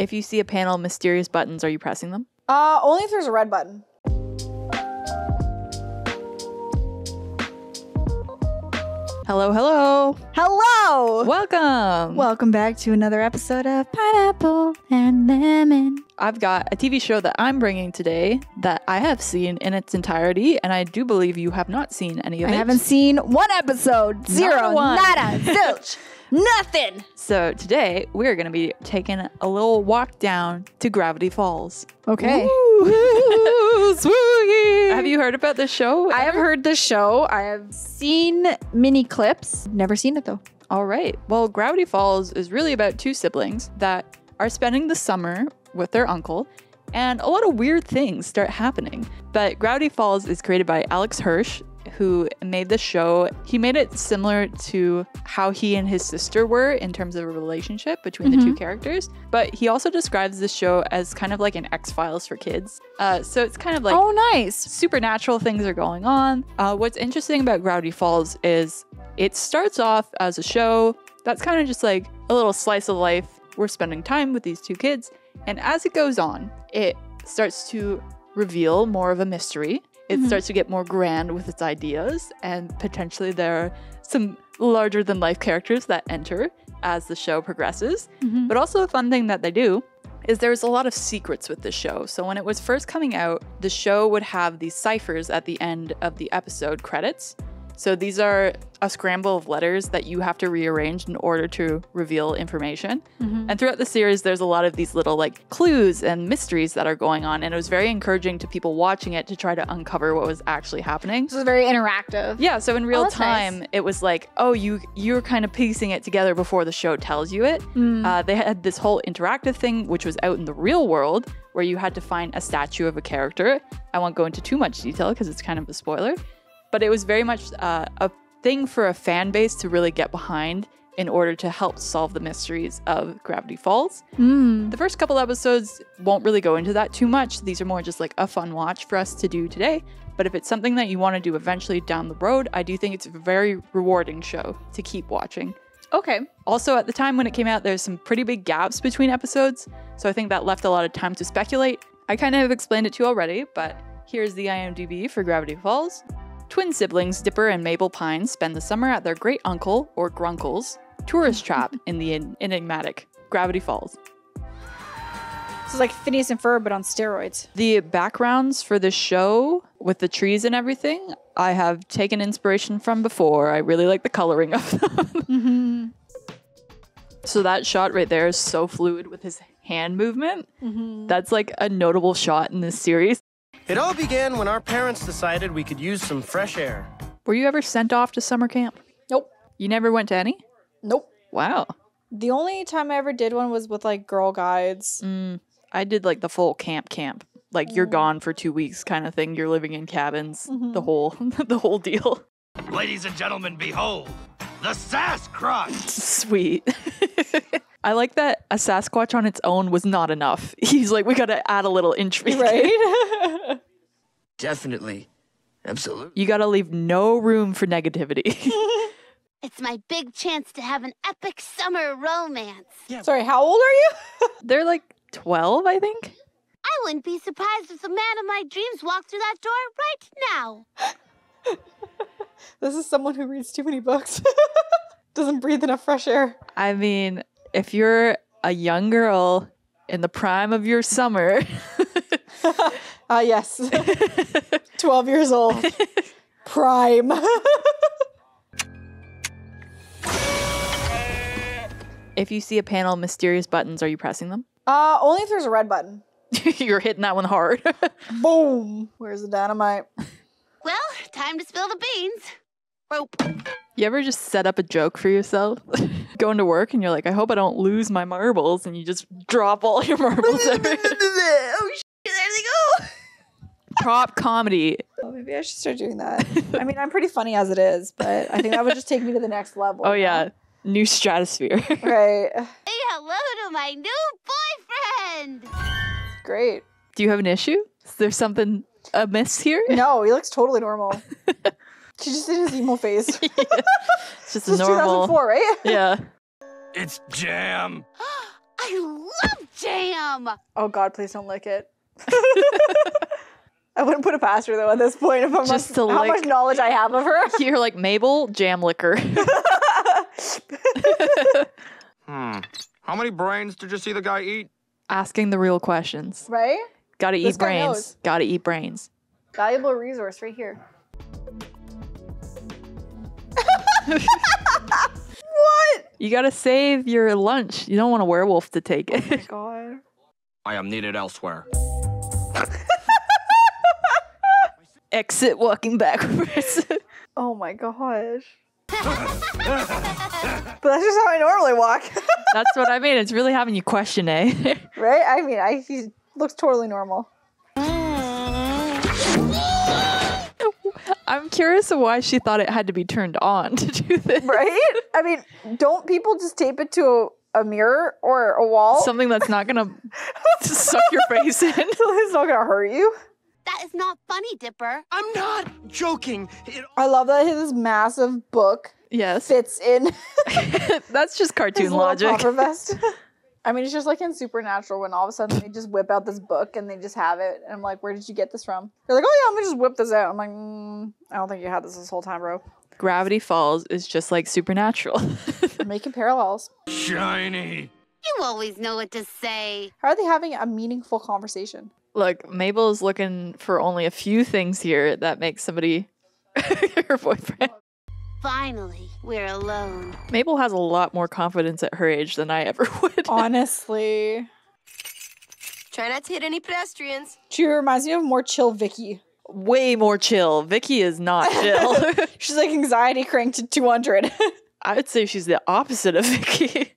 If you see a panel of mysterious buttons, are you pressing them? Only if there's a red button. Hello, hello. Hello! Welcome. Welcome back to another episode of Pineapple and Lemon. I've got a TV show that I'm bringing today that I have seen in its entirety, and I do believe you have not seen any of it. I haven't seen one episode. Zero. one. Nada. Zilch. Nothing. So today, we're going to be taking a little walk down to Gravity Falls. Okay. Ooh, spooky. Have you heard about this show? I have heard the show. I have seen mini clips. Never seen it though. All right. Well, Gravity Falls is really about two siblings that are spending the summer with their uncle, and a lot of weird things start happening. But Gravity Falls is created by Alex Hirsch, who made the show. He made it similar to how he and his sister were in terms of a relationship between the two characters. But he also describes this show as kind of like an X-Files for kids. So it's kind of like, oh, nice. Supernatural things are going on. What's interesting about Gravity Falls is it starts off as a show that's kind of just like a little slice of life. We're spending time with these two kids. And as it goes on, it starts to reveal more of a mystery. It starts to get more grand with its ideas, and potentially there are some larger than life characters that enter as the show progresses. But also a fun thing that they do is there's a lot of secrets with the show. So when it was first coming out, the show would have these ciphers at the end of the episode credits. So these are a scramble of letters that you have to rearrange in order to reveal information. And throughout the series, there's a lot of these little like clues and mysteries that are going on. And it was very encouraging to people watching it to try to uncover what was actually happening. This is very interactive. Yeah, so in real that's time, nice. It was like, oh, you're kind of piecing it together before the show tells you it. They had this whole interactive thing, which was out in the real world, where you had to find a statue of a character. I won't go into too much detail because it's kind of a spoiler. But it was very much a thing for a fan base to really get behind in order to help solve the mysteries of Gravity Falls. The first couple episodes won't really go into that too much. These are more just like a fun watch for us to do today. But if it's something that you want to do eventually down the road, I do think it's a very rewarding show to keep watching. Okay. Also, at the time when it came out, there's some pretty big gaps between episodes. So I think that left a lot of time to speculate. I kind of have explained it to you already, but here's the IMDb for Gravity Falls. Twin siblings Dipper and Mabel Pine spend the summer at their great uncle, or grunkle's, tourist trap in the enigmatic Gravity Falls. This is like Phineas and Ferb, but on steroids. The backgrounds for the show, with the trees and everything, I have taken inspiration from before. I really like the coloring of them. So that shot right there is so fluid with his hand movement. That's like a notable shot in this series. It all began when our parents decided we could use some fresh air. Were you ever sent off to summer camp? Nope. You never went to any? Nope. Wow. The only time I ever did one was with like Girl Guides. I did like the full camp. Like you're gone for 2 weeks kind of thing. You're living in cabins, the whole deal. Ladies and gentlemen, behold, the Sasquatch! Sweet. I like that a Sasquatch on its own was not enough. He's like, we gotta add a little intrigue. Right? Definitely. Absolutely. You gotta leave no room for negativity. It's my big chance to have an epic summer romance. Sorry, how old are you? They're like 12, I think. I wouldn't be surprised if the man of my dreams walked through that door right now. This is someone who reads too many books. Doesn't breathe enough fresh air. I mean, if you're a young girl in the prime of your summer. Yes. 12 years old. Prime. If you see a panel of mysterious buttons, are you pressing them? Only if there's a red button. You're hitting that one hard. Boom. Where's the dynamite? Well, time to spill the beans. Rope. You ever just set up a joke for yourself? Going to work and you're like, I hope I don't lose my marbles, and you just drop all your marbles everywhere. Oh, shit, there they go. Prop comedy. Well, maybe I should start doing that. I mean, I'm pretty funny as it is, but I think that would just take me to the next level. Oh, yeah. New stratosphere. Right. Say hello to my new boyfriend. Great. Do you have an issue? Is there something amiss here? No, he looks totally normal. She just did his emo face. It's just This is normal. 2004, right? Yeah. It's jam. I I love jam. Oh God, please don't lick it. I wouldn't put it past her though at this point if I'm Just to how lick. much knowledge I have of her. You're like, Mabel, jam liquor. How many brains did you see the guy eat? Asking the real questions. Right? Gotta This eat guy brains. knows. Gotta eat brains. Valuable resource right here. What? You gotta save your lunch. You don't want a werewolf to take it. God. I am needed elsewhere. Exit walking backwards. Oh my gosh. But that's just how I normally walk. That's what I mean. It's really having you question, eh? Right? I mean, he looks totally normal. I'm curious of why she thought it had to be turned on to do this. Right? I mean, don't people just tape it to a mirror or a wall? Something that's not gonna suck your face in. It's not gonna hurt you. That is not funny, Dipper. I'm not joking. I love that his massive book Yes. fits in That's just his cartoon little logic. puffer vest. I mean, it's just like in Supernatural when all of a sudden they just whip out this book and they just have it. And I'm like, where did you get this from? They're like, oh yeah, I'm gonna just whip this out. I'm like, I don't think you had this whole time, bro. Gravity Falls is just like Supernatural. I'm making parallels. Shiny. You always know what to say. How are they having a meaningful conversation? Look, Mabel's looking for only a few things here that make somebody her boyfriend. Finally, we're alone. Mabel has a lot more confidence at her age than I ever would. Honestly. Try not to hit any pedestrians. She reminds me of more chill Vicky. Way more chill. Vicky is not chill. She's like anxiety cranked to 200. I'd say she's the opposite of Vicky.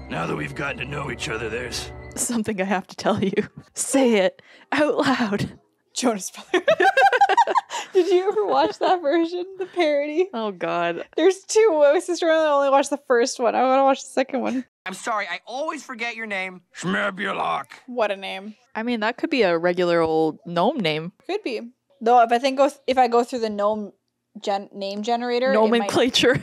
Now that we've gotten to know each other, there's Something I have to tell you. Say it out loud. Jonas Brother. Did you ever watch that version? The parody? Oh, God. There's two. My sister and I only watched the first one. I want to watch the second one. I'm sorry, I always forget your name. Schmabulok. What a name. I mean, that could be a regular old gnome name. Could be. Though if I go through the gnome name generator, Nomenclature.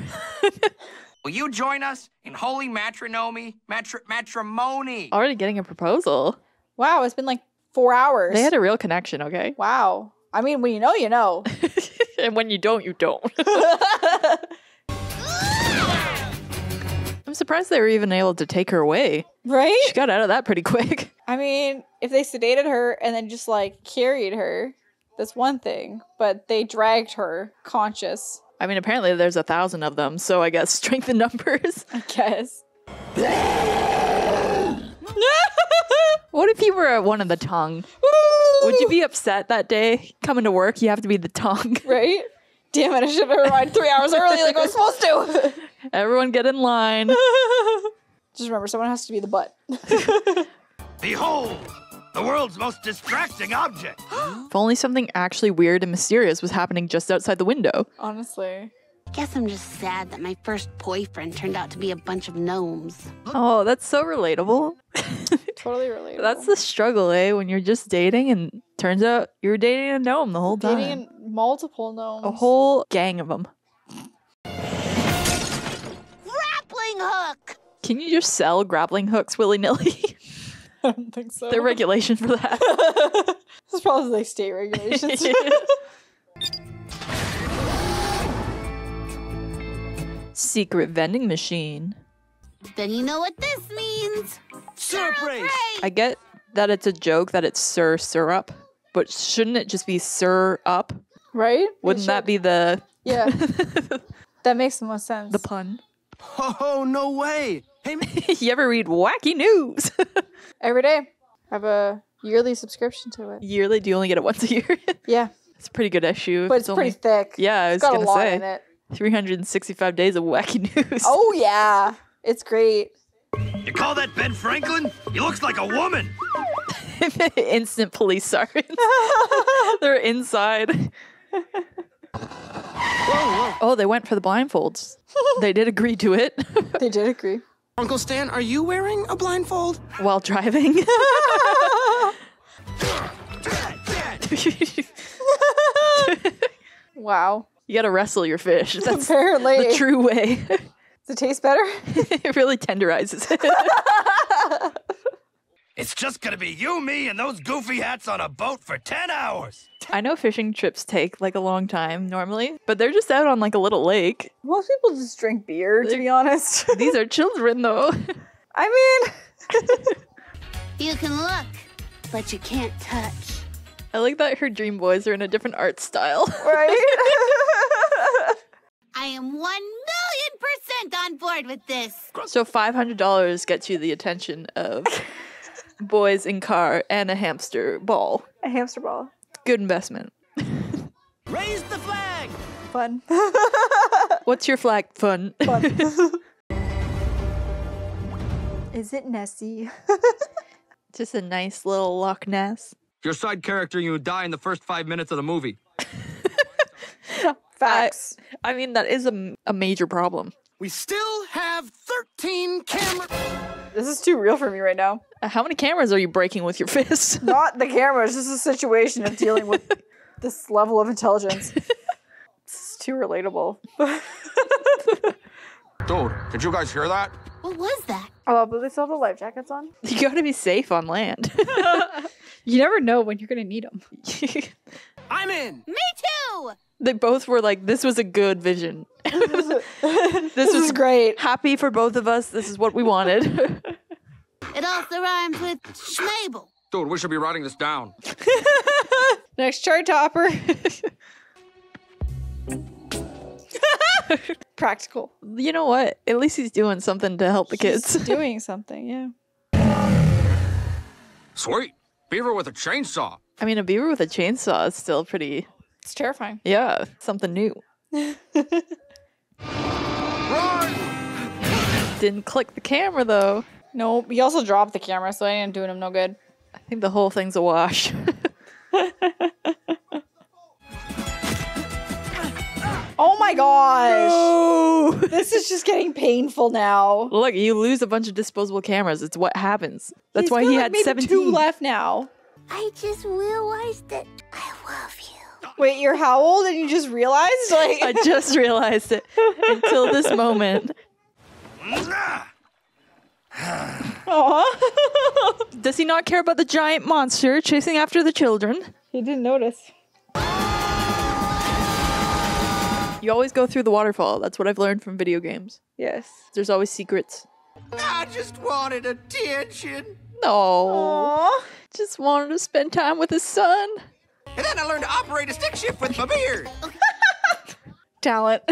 Will you join us in holy matrimony? Matrimony. Already getting a proposal. Wow, it's been like 4 hours. They had a real connection, okay? Wow. I mean, when you know, you know. And when you don't, you don't. I'm surprised they were even able to take her away. Right? She got out of that pretty quick. I mean, if they sedated her and then just like carried her, that's one thing. But they dragged her conscious, I mean, apparently there's 1,000 of them, so I guess strength in numbers. I guess. What if you were one of the tongue? Would you be upset that day? Coming to work, you have to be the tongue. Right? Damn it, I should have arrived 3 hours early like I was supposed to. Everyone get in line. Just remember, someone has to be the butt. Behold, the world's most distracting object. If only something actually weird and mysterious was happening just outside the window. Honestly. Guess I'm just sad that my first boyfriend turned out to be a bunch of gnomes. Oh, that's so relatable. Totally relatable. That's the struggle, eh? When you're just dating and turns out you're dating a gnome the whole time. dating multiple gnomes. A whole gang of them. Grappling hook! Can you just sell grappling hooks willy-nilly? I don't think so. There's regulation for that. This is probably like state regulations. Secret vending machine. Then you know what this means. Surprise! I get that it's a joke that it's Sir Syrup, but shouldn't it just be Sir Up? Right? Wouldn't that be the Yeah. That makes the most sense. the pun? Oh, no way. Hey, You ever read Wacky News? Every day. I have a yearly subscription to it. Yearly? Do you only get it once a year? Yeah. It's a pretty good issue. But it's pretty thick. Yeah, I was It's got a gonna lot say. in it. 365 days of Wacky News. Oh yeah. It's great. You call that Ben Franklin? He looks like a woman. Instant police sirens. They're inside. Oh, they went for the blindfolds. They did agree to it They did agree. Uncle Stan, are you wearing a blindfold? while driving. Wow. You gotta wrestle your fish. That's Apparently. the true way. Does it taste better? It really tenderizes it. It's just gonna be you, me, and those goofy hats on a boat for 10 hours. I know fishing trips take like a long time normally, but they're just out on like a little lake. Most people just drink beer, to be honest. These are children though. I mean... You can look, but you can't touch. I like that her dream boys are in a different art style. Right? I am 1,000,000% on board with this. So $500 gets you the attention of boys in car and a hamster ball. A hamster ball. Good investment. Raise the flag! Fun. What's your flag? Fun. Is it Nessie? Just a nice little Loch Ness. Your side character, you die in the first 5 minutes of the movie. Facts. I mean, that is a major problem. We still have 13 cameras. This is too real for me right now. How many cameras are you breaking with your fists? Not the cameras, just a situation of dealing with this level of intelligence. This is too relatable. Dude, did you guys hear that? What was that? Oh, but they still have the life jackets on? You gotta be safe on land. You never know when you're gonna need them. I'm in. Me too! They both were like, this was a good vision. This was great. Happy for both of us. This is what we wanted. It also rhymes with Schmabel. Dude, we should be writing this down. Next chart topper. Practical. You know what? At least he's doing something to help the kids. He's doing something, yeah. Sweet. Beaver with a chainsaw. I mean, a beaver with a chainsaw is still pretty, It's terrifying. yeah, something new. Run! Didn't click the camera though. No, he also dropped the camera, so I ain't doing him no good. I think the whole thing's a wash. Oh my gosh! This is just getting painful now. Look, you lose a bunch of disposable cameras. It's what happens. That's He's why got, he like, had maybe 17. 2 left now. I just realized that I love you. Wait, you're how old and you just realized? Like, I just realized it until this moment. Aw. Does he not care about the giant monster chasing after the children? He didn't notice. You always go through the waterfall. That's what I've learned from video games. Yes. There's always secrets. I just wanted attention. No. Aw. Just wanted to spend time with his son. And then I learned to operate a stick shift with my beard. Talent.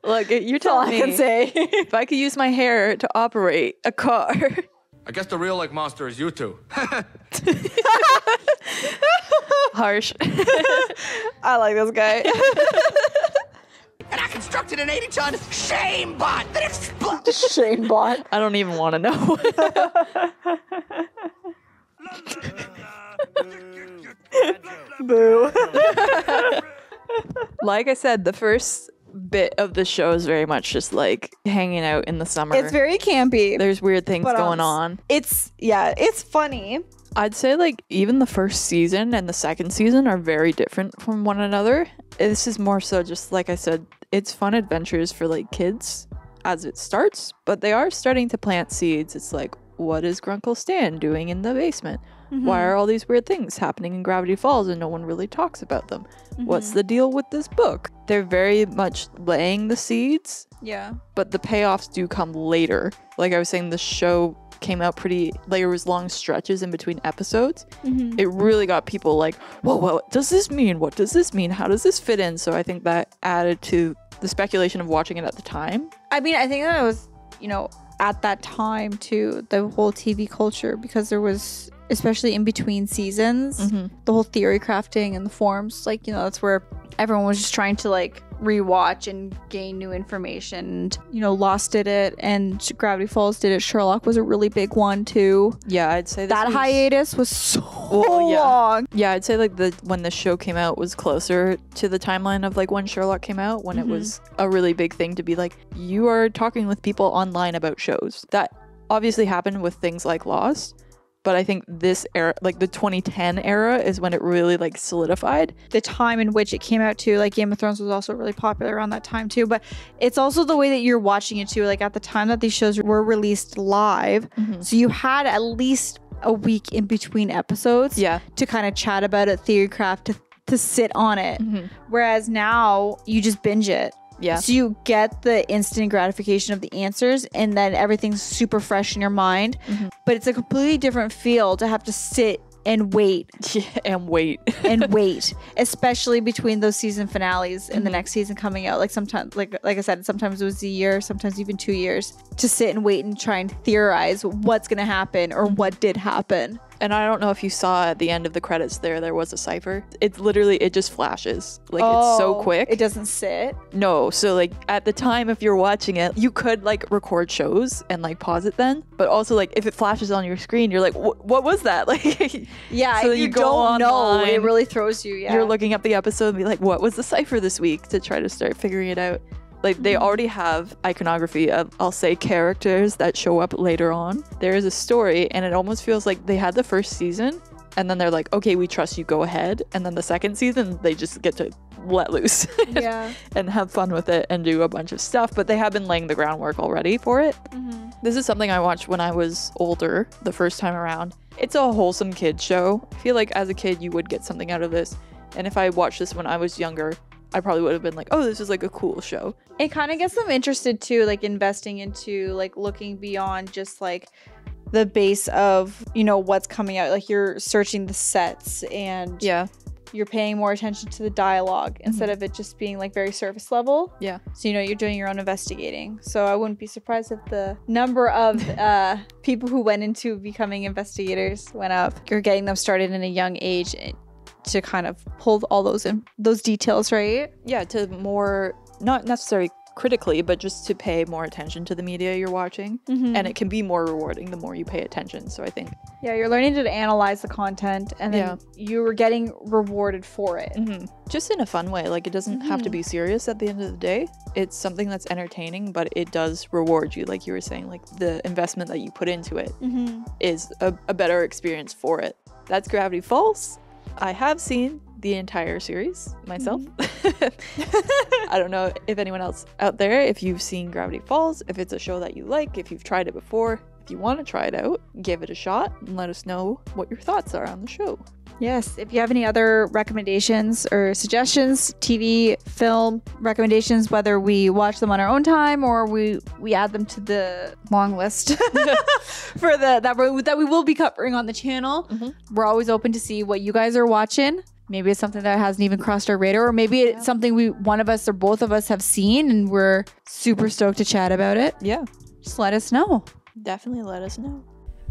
Look, you're That's all telling I can me say. if I could use my hair to operate a car. I guess the real like monster is you two. Harsh. I like this guy. And I constructed an 80-ton shame bot that explodes. Shane bot. I don't even want to know. Boo. Like I said, the first bit of the show is very much just like hanging out in the summer. It's very campy. There's weird things But, going on. It's funny. I'd say like even the first season and the second season are very different from one another. This is more so just like I said, it's fun adventures for like kids as it starts, but they are starting to plant seeds. It's like, what is Grunkle Stan doing in the basement? Why are all these weird things happening in Gravity Falls and no one really talks about them? What's the deal with this book? They're very much laying the seeds, Yeah. but the payoffs do come later. Like I was saying, the show came out pretty, like there was long stretches in between episodes. It really got people like, whoa, what does this mean? What does this mean? How does this fit in? So I think that added to the speculation of watching it at the time. I mean, I think that was, at that time too, the whole TV culture, because there was, especially in between seasons, the whole theory crafting and the forums, like, that's where everyone was just trying to like rewatch and gain new information. And, Lost did it and Gravity Falls did it. Sherlock was a really big one too. Yeah, I'd say That hiatus was so yeah. long. Yeah, I'd say like when the show came out was closer to the timeline of like when Sherlock came out, when it was a really big thing to be like, you are talking with people online about shows. That obviously happened with things like Lost, But I think this era, like the 2010 era, is when it really like solidified. The time in which it came out too, like Game of Thrones was also really popular around that time too. But it's also the way that you're watching it too. Like at the time that these shows were released live, so you had at least a week in between episodes to kind of chat about it, theory craft, to sit on it. Whereas now you just binge it. Yeah. So you get the instant gratification of the answers, and then everything's super fresh in your mind. But it's a completely different feel to have to sit and wait. And wait. And wait. Especially between those season finales and the next season coming out. Like sometimes, like I said, sometimes it was a year, sometimes even 2 years, to sit and wait and try and theorize what's going to happen or what did happen. And I don't know if you saw at the end of the credits there was a cipher. It's literally, it just flashes. Like, it's so quick. It doesn't sit? No. So, like, at the time, if you're watching it, you could, like, record shows and, like, pause it then. But also, like, if it flashes on your screen, you're like, what was that? Like, yeah, so if you go don't know, online, it really throws you, You're looking up the episode and be like, what was the cipher this week? To try to start figuring it out. Like, they already have iconography of, I'll say, characters that show up later on. There is a story, and it almost feels like they had the first season, and then they're like, okay, we trust you, go ahead. And then the second season, they just get to let loose and have fun with it and do a bunch of stuff. But they have been laying the groundwork already for it. This is something I watched when I was older, the first time around. It's a wholesome kid show. I feel like as a kid, you would get something out of this. And if I watched this when I was younger, I probably would have been like, oh, this is like a cool show. It kind of gets them interested too, like investing into like looking beyond just like the base of, you know, what's coming out. Like you're searching the sets and you're paying more attention to the dialogue instead of it just being like very surface level. Yeah. So, you know, you're doing your own investigating. So I wouldn't be surprised if the number of people who went into becoming investigators went up. You're getting them started in a young age to kind of pull all those details, right? Yeah, to more, not necessarily critically, but just to pay more attention to the media you're watching. And it can be more rewarding the more you pay attention. So I think... Yeah, you're learning to analyze the content, and then you were getting rewarded for it. Just in a fun way. Like, it doesn't have to be serious at the end of the day. It's something that's entertaining, but it does reward you, like you were saying. Like, the investment that you put into it is a better experience for it. That's Gravity Falls. I have seen the entire series myself. I don't know if anyone else out there, if you've seen Gravity Falls, if it's a show that you like, if you've tried it before, if you want to try it out, give it a shot and let us know what your thoughts are on the show. Yes, if you have any other recommendations or suggestions, TV, film recommendations, whether we watch them on our own time or we add them to the long list for that we will be covering on the channel. We're always open to see what you guys are watching. Maybe it's something that hasn't even crossed our radar, or maybe it's something one of us or both of us have seen and we're super stoked to chat about it. Yeah. Just let us know. Definitely let us know.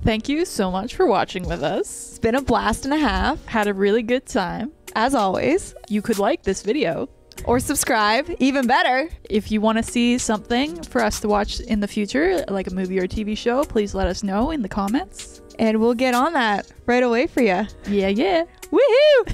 Thank you so much for watching with us. It's been a blast and a half. Had a really good time. As always. You could like this video. Or subscribe, even better. If you want to see something for us to watch in the future, like a movie or TV show, please let us know in the comments. And we'll get on that right away for you. Yeah. Woohoo!